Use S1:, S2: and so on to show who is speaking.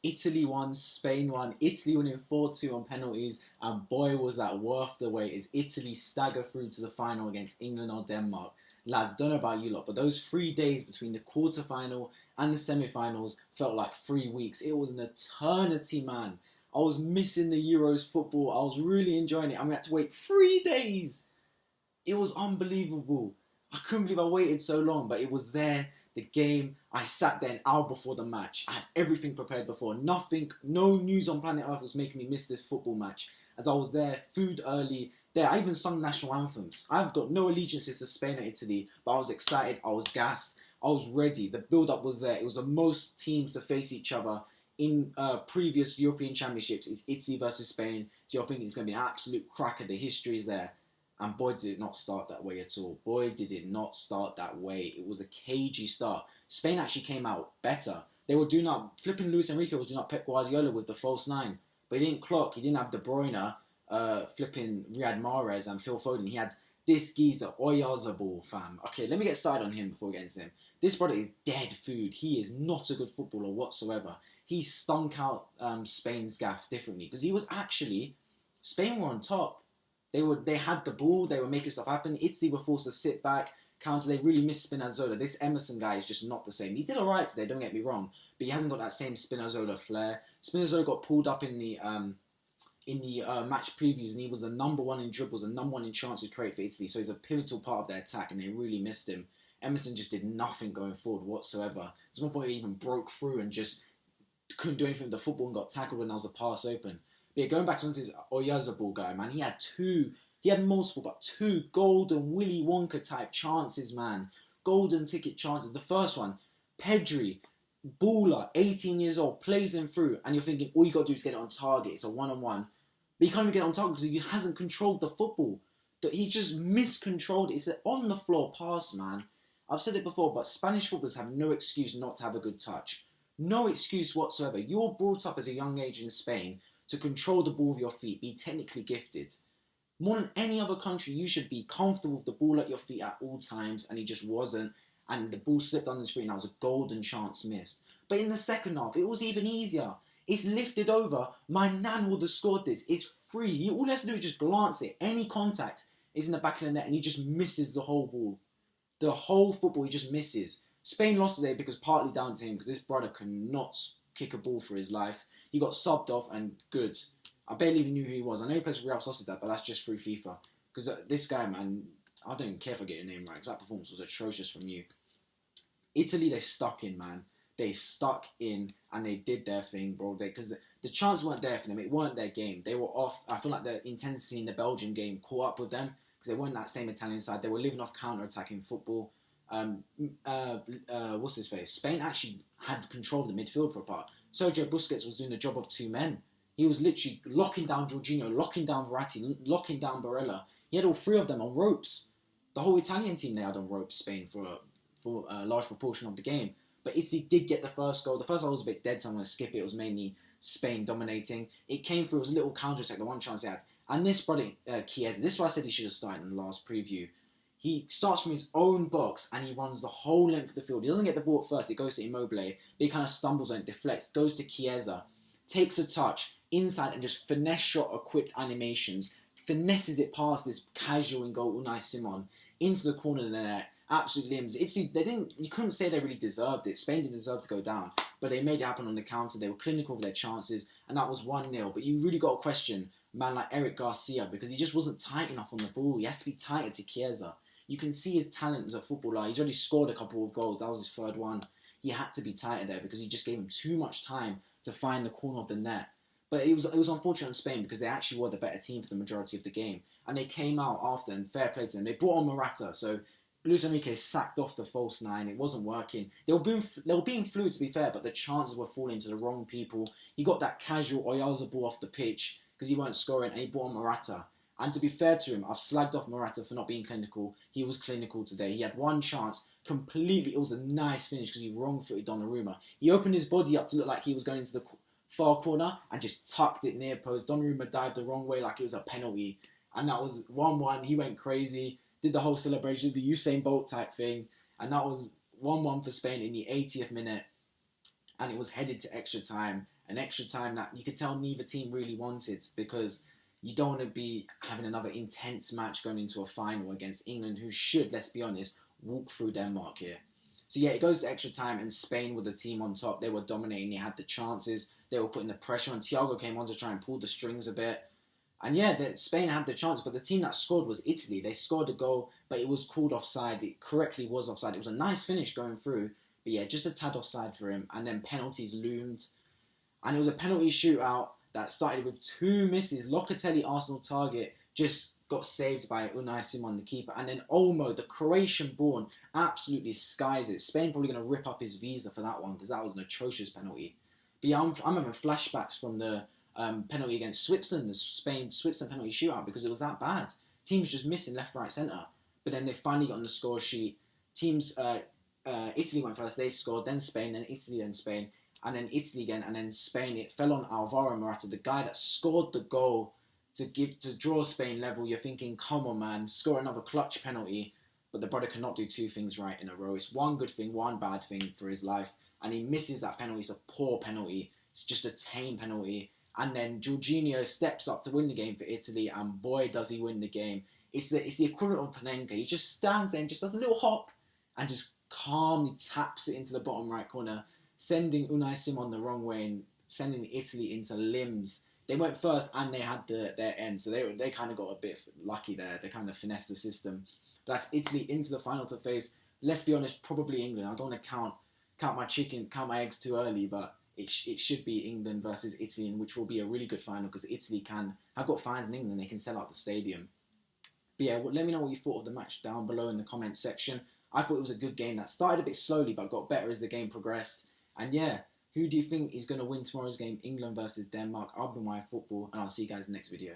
S1: Italy won, Spain won, Italy winning 4-2 on penalties, and boy was that worth the wait as Italy stagger through to the final against England or Denmark. Lads, don't know about you lot, but those 3 days between the quarter-final and the semi-finals felt like 3 weeks. It was an eternity, man. I was missing the Euros football. I was really enjoying it, and we had to wait 3 days. It was unbelievable. I couldn't believe I waited so long, but it was there. The game, I sat there an hour before the match. I had everything prepared before. Nothing, no news on planet Earth was making me miss this football match. As I was there, food early. There, I even sung national anthems. I've got no allegiances to Spain or Italy, but I was excited. I was gassed. I was ready. The build-up was there. It was the most teams to face each other in previous European Championships. It's Italy versus Spain. So you're thinking it's going to be an absolute cracker. The history is there. And boy, did it not start that way at all. Boy, did it not start that way. It was a cagey start. Spain actually came out better. They were doing up, flipping Luis Enrique was doing up Pep Guardiola with the false nine. But he didn't clock. He didn't have De Bruyne, flipping Riyad Mahrez and Phil Foden. He had this geezer, Oyarzabal, fam. Okay, let me get started on him before we get into him. This brother is dead food. He is not a good footballer whatsoever. He stunk out Spain's gaff differently. Because he was actually, Spain were on top. They had the ball, they were making stuff happen. Italy were forced to sit back, counter. They really missed Spinazzola. This Emerson guy is just not the same. He did alright today, don't get me wrong, but he hasn't got that same Spinazzola flair. Spinazzola got pulled up in the match previews, and he was the number one in dribbles and number one in chances to create for Italy. So he's a pivotal part of their attack, and they really missed him. Emerson just did nothing going forward whatsoever. There's one point he even broke through and just couldn't do anything with the football and got tackled when there was a pass open. But yeah, going back to this Oyarzabal guy, man, he had multiple, but two golden Willy Wonka type chances, man. Golden ticket chances. The first one, Pedri, baller, 18 years old, plays him through, and you're thinking, all you got to do is get it on target. It's a one-on-one. But he can't even get it on target because he hasn't controlled the football. He just miscontrolled it. It's an on-the-floor pass, man. I've said it before, but Spanish footballers have no excuse not to have a good touch. No excuse whatsoever. You're brought up as a young age in Spain to control the ball with your feet, be technically gifted. More than any other country, you should be comfortable with the ball at your feet at all times, and he just wasn't. And the ball slipped on his feet, and that was a golden chance missed. But in the second half, it was even easier. It's lifted over. My nan would have scored this. It's free. All he has to do is just glance it. Any contact is in the back of the net, and he just misses the whole ball. The whole football, he just misses. Spain lost today because partly down to him, because this brother cannot kick a ball for his life. He got subbed off and good. I barely even knew who he was. I know he plays for Real Sociedad, but that's just through FIFA. Because this guy, man, I don't even care if I get your name right, because that performance was atrocious from you. Italy, they stuck in, man. They stuck in and they did their thing, bro. Because the chances weren't there for them. It weren't their game. They were off. I feel like the intensity in the Belgian game caught up with them because they weren't that same Italian side. They were living off counter-attacking football. What's his face? Spain actually had control of the midfield for a part. Sergio Busquets was doing the job of two men. He was literally locking down Jorginho, locking down Verratti, locking down Barella. He had all three of them on ropes. The whole Italian team they had on ropes, Spain, for a large proportion of the game. But Italy did get the first goal. The first goal was a bit dead, so I'm going to skip it. It was mainly Spain dominating. It came through. It was a little counter-attack, the one chance they had. And this brother, Chiesa, this is why I said he should have started in the last preview. He starts from his own box and he runs the whole length of the field. He doesn't get the ball at first. It goes to Immobile. But he kind of stumbles on it, deflects, goes to Chiesa, takes a touch inside and just finesse shot equipped animations, finesses it past this casual in goal Unai Simon into the corner of the net. Absolute limbs. You couldn't say they really deserved it. Spain didn't deserve to go down, but they made it happen on the counter. They were clinical with their chances, and that was 1-0. But you really got to question a man like Eric Garcia because he just wasn't tight enough on the ball. He has to be tighter to Chiesa. You can see his talent as a footballer. He's already scored a couple of goals. That was his third one. He had to be tighter there because he just gave him too much time to find the corner of the net. But it was unfortunate in Spain because they actually were the better team for the majority of the game. And they came out after, and fair play to them. They brought on Morata, so Luis Enrique sacked off the false nine. It wasn't working. They were being fluid, to be fair, but the chances were falling to the wrong people. He got that casual Oyarzabal off the pitch because he weren't scoring, and he brought on Morata. And to be fair to him, I've slagged off Morata for not being clinical. He was clinical today. He had one chance, completely. It was a nice finish because he wrong-footed Donnarumma. He opened his body up to look like he was going into the far corner and just tucked it near post. Donnarumma dived the wrong way like it was a penalty. And that was 1-1. He went crazy, did the whole celebration, the Usain Bolt type thing. And that was 1-1 for Spain in the 80th minute. And it was headed to extra time. an extra time that you could tell neither team really wanted, because you don't want to be having another intense match going into a final against England, who should, let's be honest, walk through Denmark here. So yeah, it goes to extra time, and Spain were the team on top. They were dominating, they had the chances, they were putting the pressure on. Thiago came on to try and pull the strings a bit. And yeah, Spain had the chance, but the team that scored was Italy. They scored a goal, but it was called offside. It correctly was offside. It was a nice finish going through, but yeah, just a tad offside for him. And then penalties loomed. And it was a penalty shootout that started with 2 misses. Locatelli, Arsenal target, just got saved by Unai Simon, the keeper. And then Olmo, the Croatian-born, absolutely skies it. Spain probably going to rip up his visa for that one, because that was an atrocious penalty. But yeah, I'm having flashbacks from the penalty against Switzerland, the Spain-Switzerland penalty shootout, because it was that bad. Teams just missing left, right, centre. But then they finally got on the score sheet. Italy went first, they scored, then Spain, then Italy, then Spain, and then Italy again, and then Spain. It fell on Alvaro Morata, the guy that scored the goal to draw Spain level. You're thinking, come on, man, score another clutch penalty. But the brother cannot do 2 things right in a row. It's one good thing, one bad thing for his life, and he misses that penalty. It's a poor penalty. It's just a tame penalty. And then Jorginho steps up to win the game for Italy, and boy, does he win the game. It's the equivalent of Panenka. He just stands there and just does a little hop and just calmly taps it into the bottom right corner, sending Unai Simon the wrong way and sending Italy into limbs. They went first and they had their end, so they kind of got a bit lucky there. They kind of finessed the system. But that's Italy into the final to face, let's be honest, probably England. I don't want to count my eggs too early, but it should be England versus Italy, which will be a really good final, because Italy have got fans in England, they can sell out the stadium. But yeah, let me know what you thought of the match down below in the comments section. I thought it was a good game that started a bit slowly but got better as the game progressed. And yeah, who do you think is going to win tomorrow's game, England versus Denmark? I've been Wire Football, and I'll see you guys in the next video.